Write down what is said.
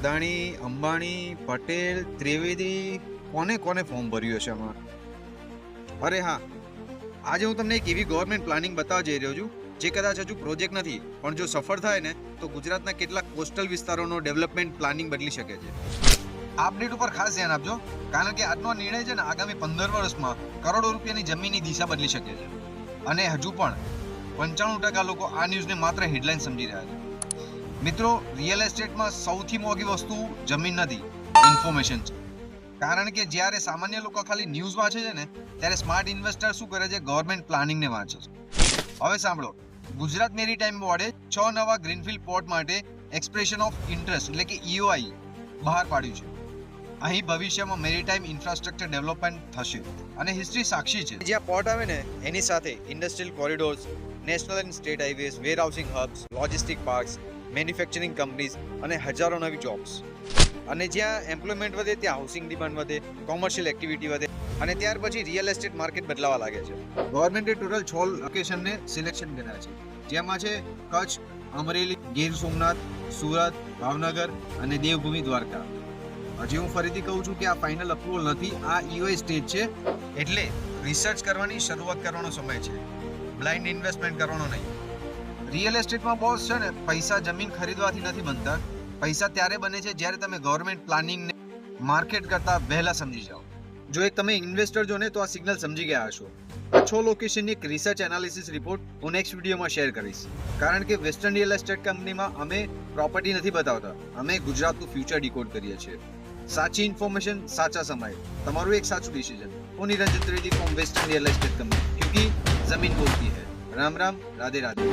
અદાણી, અંબાણી, પટેલ, ત્રિવેદી કોને કોને ફોર્મ ભર્યું હશે આમાં? અરે હા, આજે હું તમને એક એવી ગવર્મેન્ટ પ્લાનિંગ બતાવવા જઈ રહ્યો છું જે કદાચ હજુ પ્રોજેક્ટ નથી, પણ જો સફળ થાય ને તો ગુજરાતના કેટલાક કોસ્ટલ વિસ્તારોનો ડેવલપમેન્ટ પ્લાનિંગ બદલી શકે છે. આ અપડેટ ઉપર ખાસ ધ્યાન આપજો, કારણ કે આજનો નિર્ણય છે ને આગામી 15 વર્ષમાં કરોડો રૂપિયાની જમીનની દિશા બદલી શકે છે. અને હજુ પણ 95% લોકો આ ન્યૂઝને માત્ર હેડલાઇન સમજી રહ્યા છે. મિત્રો, રિયલ એસ્ટેટમાં સૌથી મોંઘી વસ્તુ જમીન નથી, ઇન્ફોર્મેશન છે. કારણ કે જ્યારે સામાન્ય લોકો ખાલી ન્યૂઝ વાંચે છે ને, ત્યારે સ્માર્ટ ઇન્વેસ્ટર શું કરે છે? ગવર્મેન્ટ પ્લાનિંગને વાંચે છે. હવે સાંભળો, ગુજરાત મેરીટાઈમ બોર્ડે 6 નવા ગ્રીનફિલ્ડ પોર્ટ માટે એક્સપ્રેશન ઓફ ઇન્ટરેસ્ટ એટલે કે EOI બહાર પાડ્યું છે. અહીં ભવિષ્યમાં મેરીટાઈમ ઇન્ફ્રાસ્ટ્રક્ચર ડેવલપમેન્ટ થશે અને હિસ્ટ્રી સાક્ષી છે. જ્યાં પોર્ટ આવે ને એની સાથે industrial corridors, national and state highways, warehousing hubs, logistic parks, manufacturing companies અને હજારો નવી જોબ્સ. અને જ્યાં એમ્પ્લોયમેન્ટ વધે ત્યાં હાઉસિંગ ડિમાન્ડ વધે, કોમર્શિયલ એક્ટિવિટી વધે અને ત્યાર પછી રિયલ એસ્ટેટ માર્કેટ બદલાવા લાગે છે. ગવર્મેન્ટે ટોટલ 6 લોકેશનને સિલેક્શન કર્યા છે, જેમાં છે કચ્છ, અમરેલી, ગીર સોમનાથ, સુરત, ભાવનગર અને દેવભૂમિ દ્વારકા. હજી હું ફરીથી કહું છું કે આ ફાઇનલ અપ્રુવલ નથી, આ EOI સ્ટેજ છે. એટલે રિસર્ચ કરવાની શરૂઆત કરવાનો સમય છે, બ્લાઇન્ડ ઇન્વેસ્ટમેન્ટ કરવાનો નહીં. રિયલ એસ્ટેટમાં બોસ છે ને, પૈસા જમીન ખરીદવાથી નથી બનતા. પૈસા ત્યારે બને છે જ્યારે તમે ગવર્મેન્ટ પ્લાનિંગને માર્કેટ કરતા વહેલા સમજી જાઓ. જો એક તમે ઇન્વેસ્ટર જો ને તો આ સિગ્નલ સમજી ગયા હશો. આ 6 લોકેશનની એક રિસર્ચ એનાલિસિસ રિપોર્ટ હું નેક્સ્ટ વિડીયોમાં શેર કરીશ. કારણ કે વેસ્ટર્ન રિયલ એસ્ટેટ કંપનીમાં અમે પ્રોપર્ટી નથી બતાવતા, અમે ગુજરાતનું ફ્યુચર ડીકોડ કરીએ છીએ. સાચી ઇન્ફોર્મેશન સાચા સમયે, તમારું એક સાચું ડિસિઝન. હું Niranjan Trivedi from western real estate company, ક્योंकि જમીન બોલતી है. राम राम, राधे राधे.